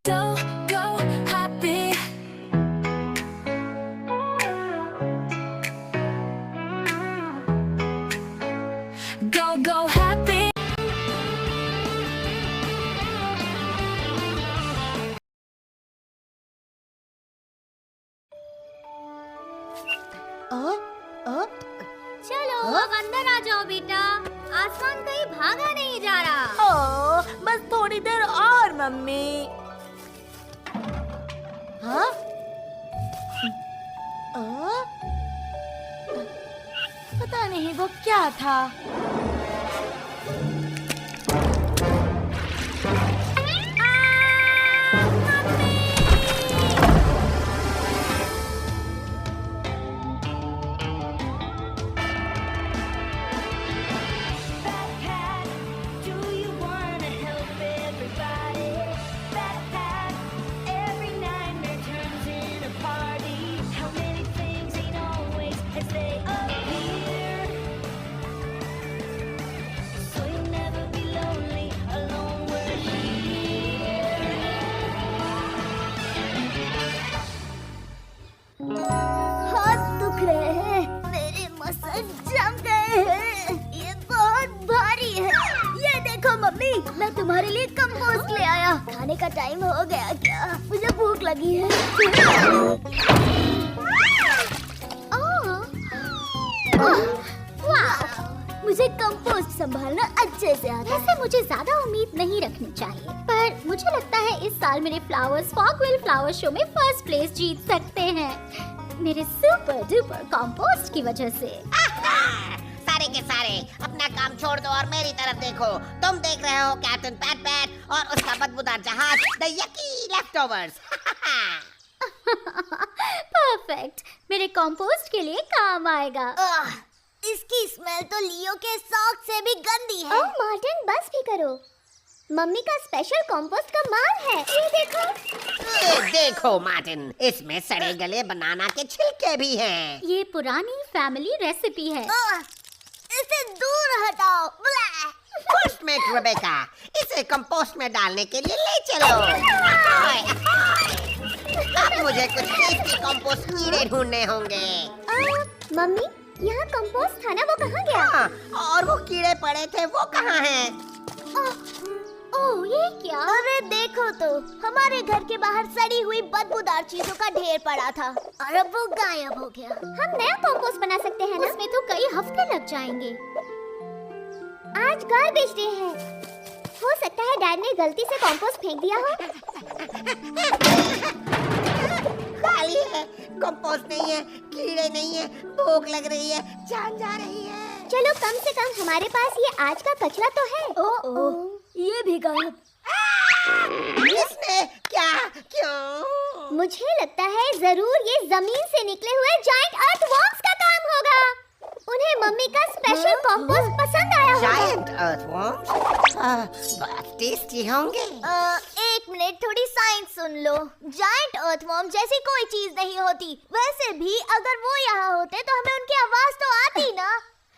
Go, go, happy. Go, go, happy. चलो अब अंदर आ जाओ बेटा, आसमान कहीं भागा नहीं जा रहा। बस थोड़ी देर और मम्मी। हाँ? पता नहीं वो क्या था। हाथ दुख रहे हैं, मेरे मसल जम गए हैं, ये बहुत भारी है। ये देखो मम्मी, मैं तुम्हारे लिए कंपोस्ट ले आया। खाने का टाइम हो गया क्या? मुझे भूख लगी है। मुझे कंपोस्ट संभालना अच्छे से आता है। वैसे मुझे ज्यादा उम्मीद नहीं रखनी चाहिए, पर मुझे लगता है इस साल मेरे फ्लावर्स फॉकविल फ्लावर शो में फर्स्ट प्लेस जीत सकते हैं, मेरे सुपर डुपर कंपोस्ट की वजह से। सारे के सारे अपना काम छोड़ दो और मेरी तरफ देखो। तुम देख रहे हो कैप्टन पैट पैट और उसका बदबूदार जहाज द यकी लेफ्टओवर्स। परफेक्ट, मेरे कंपोस्ट के लिए काम आएगा। इसकी स्मेल तो लियो के सॉक से भी गंदी है। ओह मार्टिन, बस भी करो। मम्मी का स्पेशल कंपोस्ट का माल है, ये देखो। देखो मार्टिन, इसमें सड़े गले बनाना के छिलके भी हैं। ये पुरानी फैमिली रेसिपी है। इसे दूर हटाओ। पोस्टमेट रेबेका, इसे कंपोस्ट में डालने के लिए ले चलो। अब मुझे कुछ टेस्टी कंपोस्ट कीड़े ढूंढने होंगे। मम्मी, यहाँ कंपोस्ट था ना, वो कहाँ गया? हाँ, और वो कीड़े पड़े थे, वो कहाँ हैं? ओह, ये क्या? अरे देखो तो, हमारे घर के बाहर सड़ी हुई बदबूदार चीजों का ढेर पड़ा था और अब वो गायब हो गया। हम नया कंपोस्ट बना सकते हैं ना? उसमें तो कई हफ्ते लग जाएंगे। आज गार्बेज डे है, हो सकता है डैड ने गलती से कंपोस्ट फेंक दिया हो। खाली है, कंपोस्ट नहीं है, कीड़े नहीं है, भूख लग रही है, जान जा रही है। चलो कम से कम हमारे पास ये आज का कचरा तो है। ओह, ये भी गायब। किसने? क्या? क्यों? मुझे लगता है जरूर ये जमीन से निकले हुए जायंट अर्थवॉर्म्स का काम होगा। उन्हें मम्मी का स्पेशल कंपोस्ट पसंद आया होगा। जायंट अर्थवॉर्म्स बहुत टेस्टी होंगे। एक मिनट, थोड़ी साइंस सुन लो। जायंट अर्थवॉर्म जैसी कोई चीज नहीं होती। वैसे भी अगर वो यहाँ होते तो हमें उनकी आवाज तो आती ना।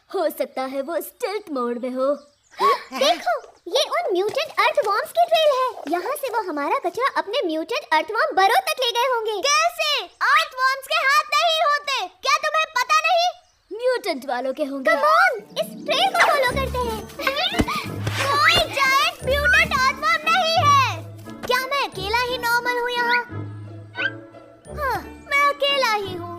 हो सकता है वो स्टिल्ट मोड में हो। देखो, ये उन म्यूटेंट अर्थवॉर्म्स की ट्रेल है। यहाँ से वो हमारा कचरा अपने म्यूटेंट अर्थवॉर्म बरो तक ले गए होंगे। कैसे? अर्थवॉर्म्स के हाथ नहीं होते, क्या तुम्हें पता नहीं? म्यूटेंट वालों के होंगे। कम ऑन, इस ट्रेल को फॉलो करते हैं। कोई जायंट म्यूटेंट अर्थवॉर्म नहीं है। क्या मैं अकेला ही नॉर्मल हूँ यहाँ? हाँ, मैं अकेला ही हूँ।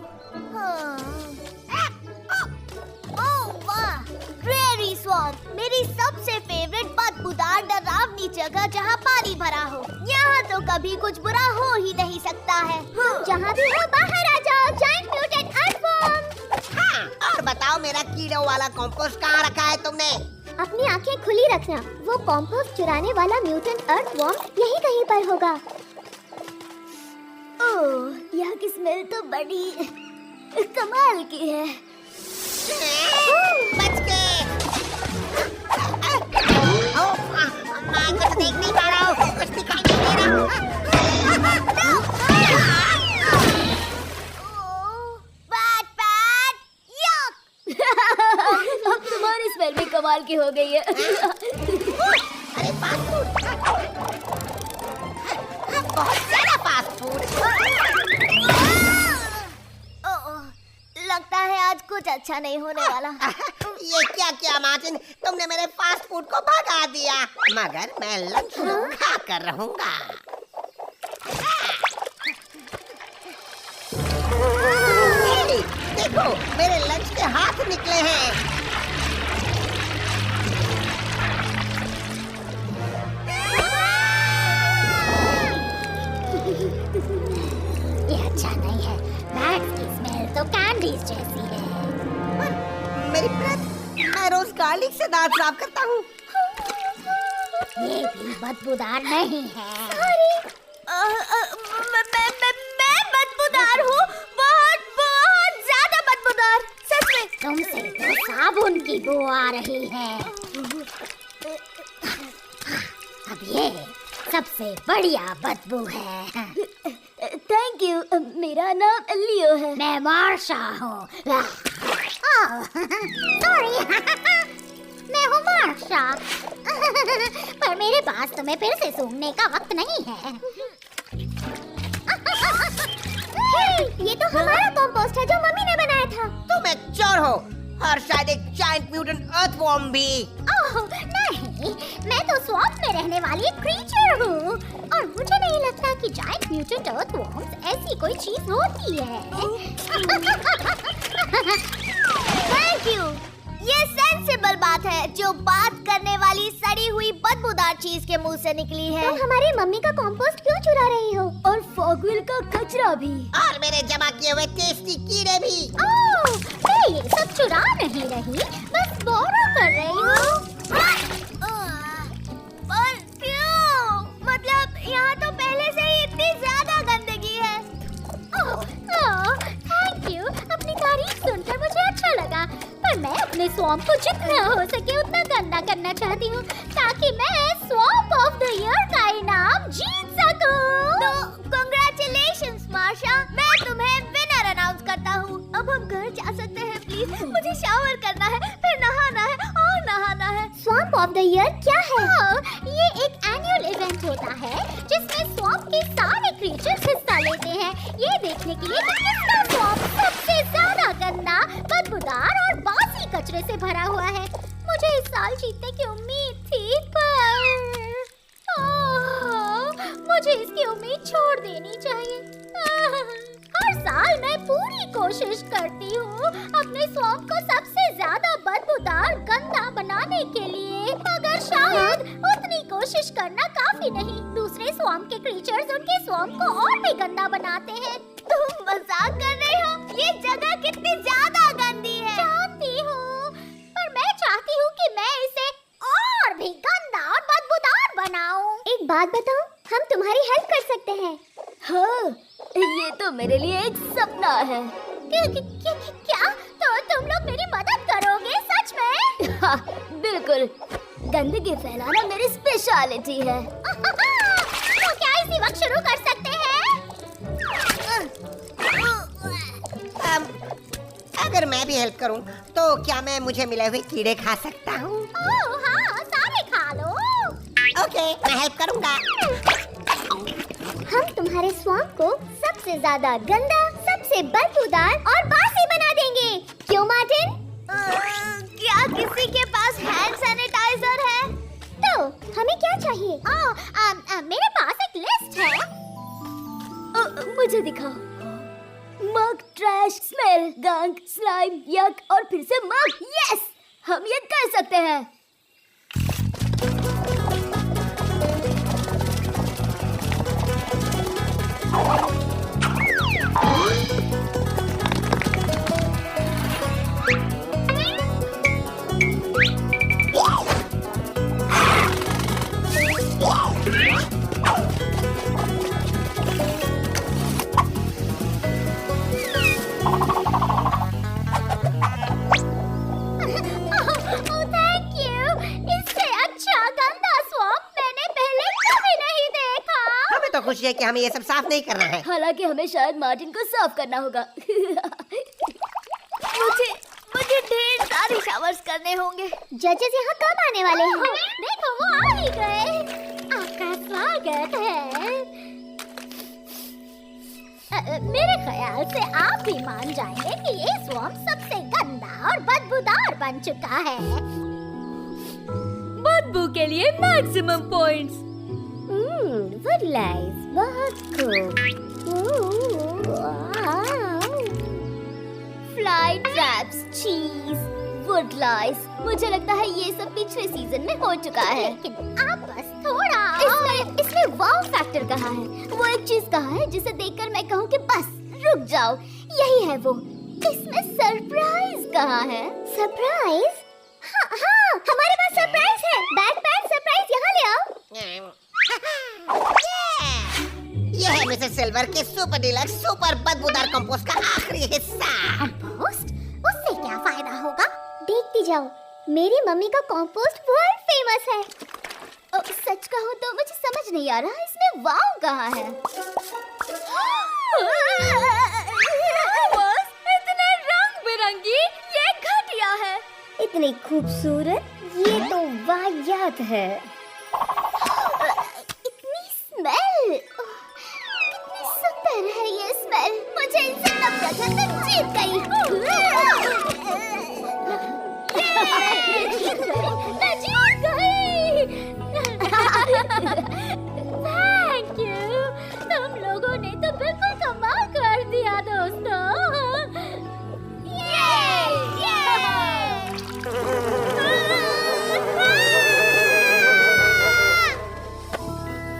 ओह वाह, प्रेरी स्वैम्प, मेरी सबसे फेवरेट बदबूदार डरावनी जगह जहाँ पानी भरा हो। यहाँ तो कभी कुछ बुरा हो ही नहीं सकता है। जहाँ भी हो बाहर आ जाओ, जायंट म्यूटेंट अर्थवॉर्म। हाँ, और बताओ मेरा कीड़ों वाला कंपोस्ट कहाँ रखा है तुमने? अपनी आंखें खुली रखना, वो कंपोस्ट चुराने वाला म्यूटेंट अर्थवॉर्म यहीं कहीं पर होगा। ओह, यहाँ की स्मेल तो बड़ी कमाल की है। बच गए। मैं कुछ देख नहीं पा रहा हूँ, कुछ दिखाई नहीं दे रहा। पैट पैट, यक। अब तुम्हारी स्मेल भी कमाल की हो गई है। अरे बात बहुत ज्यादा फास्ट फूड। लगता है आज कुछ अच्छा नहीं होने वाला। ये क्या किया मार्टिन, तुमने मेरे फास्ट फूड को भगा दिया। मगर मैं लंच खा कर रहूंगा। हे, देखो मेरे लंच के हाथ निकले हैं। ये अच्छा नहीं है। बैट्स की स्मेल तो कैंडीज जैसी है। मेरी ब्रेथ, मैं रोज गार्लिक से दांत साफ करता हूँ। ये भी बदबूदार नहीं है। मैं बदबूदार हूँ, बहुत बहुत ज्यादा बदबूदार, सच में। तुमसे तो साबुन की बू आ रही है। अब ये सबसे बढ़िया बदबू है। Thank you. मेरा नाम लियो है। मैं मार्शा हूँ। सॉरी, मैं हूँ मार्शा। पर मेरे पास तुम्हें फिर से सूंघने का वक्त नहीं है। ये तो हमारा कंपोस्ट है जो मम्मी ने बनाया था। तुम एक चोर हो और शायद एक जायंट म्यूटेंट अर्थवॉर्म भी। ओह नहीं, मैं तो स्वॉम्प में रहने वाली एक क्रीचर हूँ और मुझे नहीं लगता कि जायंट म्यूटेंट अर्थवॉर्म्स ऐसी कोई चीज होती है। Thank you. ये सेंसिबल बात है जो बात करने वाली सड़ी हुई बदबूदार चीज के मुंह से निकली है। तुम हमारी मम्मी का कंपोस्ट क्यों चुरा रही हो? और फॉगविल का कचरा भी। और मेरे जमा किए हुए टेस्टी कीड़े भी। ओह, मैं ये सब चुरा नहीं रही, बस बोरो कर रही हूँ। पर क्यों? मतलब यहाँ तो पहले से ही इतनी ज्यादा गंदगी है। Thank you. अपनी तारीफ सुनकर मुझे अच्छा लगा, पर मैं अपने स्वॉम्प को जितना हो सके उतना गंदा करना चाहती हूँ ताकि मैं स्वॉम्प ऑफ द ईयर का इनाम जीत सकूँ। तो कांग्रेचुलेशंस मार्शा, मैं तुम्हें विनर अनाउंस करता हूँ। अब हम घर जा सकते हैं प्लीज? मुझे शावर करना है, फिर नहाना है और नहाना है। स्वॉम्प ऑफ द ईयर क्या है? ये एक एनुअल इवेंट होता है जिसमें स्वॉम्प के सारे क्रीचर्स हिस्सा लेते हैं, ये देखने के लिए कि किसका स्वॉम्प सबसे ज्यादा गंदा, बदबूदार और बासी कचरे से भरा हुआ है। मुझे इस साल जीतने की उम्मीद थी, पर मुझे इसकी उम्मीद छोड़ देनी चाहिए। हर साल मैं पूरी कोशिश करती हूँ अपने स्वॉम्प को सबसे ज्यादा बदबूदार, गंदा बनाने के लिए, मगर शायद उतनी कोशिश करना काफी नहीं। दूसरे स्वॉम्प के क्रीचर्स उनके स्वॉम्प को और भी गंदा बनाते हैं। तुम मजाक कर रहे हो? ये जगह कितनी ज्यादा गंदी है। जानती हूँ, पर मैं चाहती हूँ कि मैं इसे और भी गंदा और बदबूदार बनाऊं। एक बात बताऊं, हम तुम्हारी हेल्प कर सकते हैं। हाँ, ये तो मेरे लिए एक सपना है। क्या? तो तुम लोग मेरी मदद करोगे सच में? हाँ, बिल्कुल। गंदगी फैलाना मेरी स्पेशलिटी है। तो क्या इसी वक्त शुरू कर सकते हैं? अगर मैं भी हेल्प करूं, तो क्या मैं मुझे मिले हुए कीड़े खा सकता हूं? ओह हाँ, सारे खा लो। ओके, मैं हेल्प करूंगा। हम तुम्हारे स्वॉम्प को सबसे ज्यादा गंदा, सबसे बदबूदार और बासी बना देंगे। क्यों मार्टिन? क्या किसी के पास हैंड सैनिटाइजर है? तो हमें क्या चाहिए? मेरे पास एक लिस्ट है। मुझे दिखाओ। मग, ट्रैश, स्मेल, गंक, स्लाइम, यक और फिर से मग। यस, हम ये कर सकते हैं। खुशी है कि हमें ये सब साफ नहीं करना है। हालांकि हमें शायद मार्टिन को साफ करना होगा। मुझे ढेर सारे शावर्स करने होंगे। जजेस यहाँ कब आने वाले हैं? देखो वो आ ही गए। आपका स्वागत है। मेरे ख्याल से आप भी मान जाएंगे कि ये स्वॉर्म सबसे गंदा और बदबूदार बन चुका है। बदबू के लिए मैक्सिमम पॉइंट्स। वुडलाइस बहुत फ्लाई ट्रैप्स, चीज, वुडलाइस, मुझे लगता है ये सब पिछले सीजन में हो चुका है। लेकिन आप बस थोड़ा इसमें वाव फैक्टर कहा है, वो एक चीज कहा है जिसे देखकर मैं कहूँ कि बस रुक जाओ, यही है वो। इसमें सरप्राइज कहा है। सरप्राइज? हाँ, हमारे पास सरप्राइज है। बैटमैन, सरप्राइज यहाँ ले आओ। ये है मिसेस सिल्वर के सुपर डीलक्स सुपर बदबूदार कंपोस्ट का आखिरी हिस्सा। कंपोस्ट? उससे क्या फायदा होगा? देखती जाओ, मेरी मम्मी का कंपोस्ट वर्ल्ड फेमस है। सच कहूँ तो मुझे समझ नहीं आ रहा इसमें वाव कहाँ है। इतने रंग बिरंगी, ये घटिया है। इतनी खूबसूरत, ये तो वाहियात है। इतनी स्मेल, कितनी सुंदर है ये स्मेल। मुझे इनसे नफरत है, मैं जीत गई। मैं जीत गई। थैंक यू, तुम लोगों ने तो बिल्कुल कमाल कर दिया दोस्तों।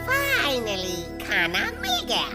फाइनली खाना मिल गया।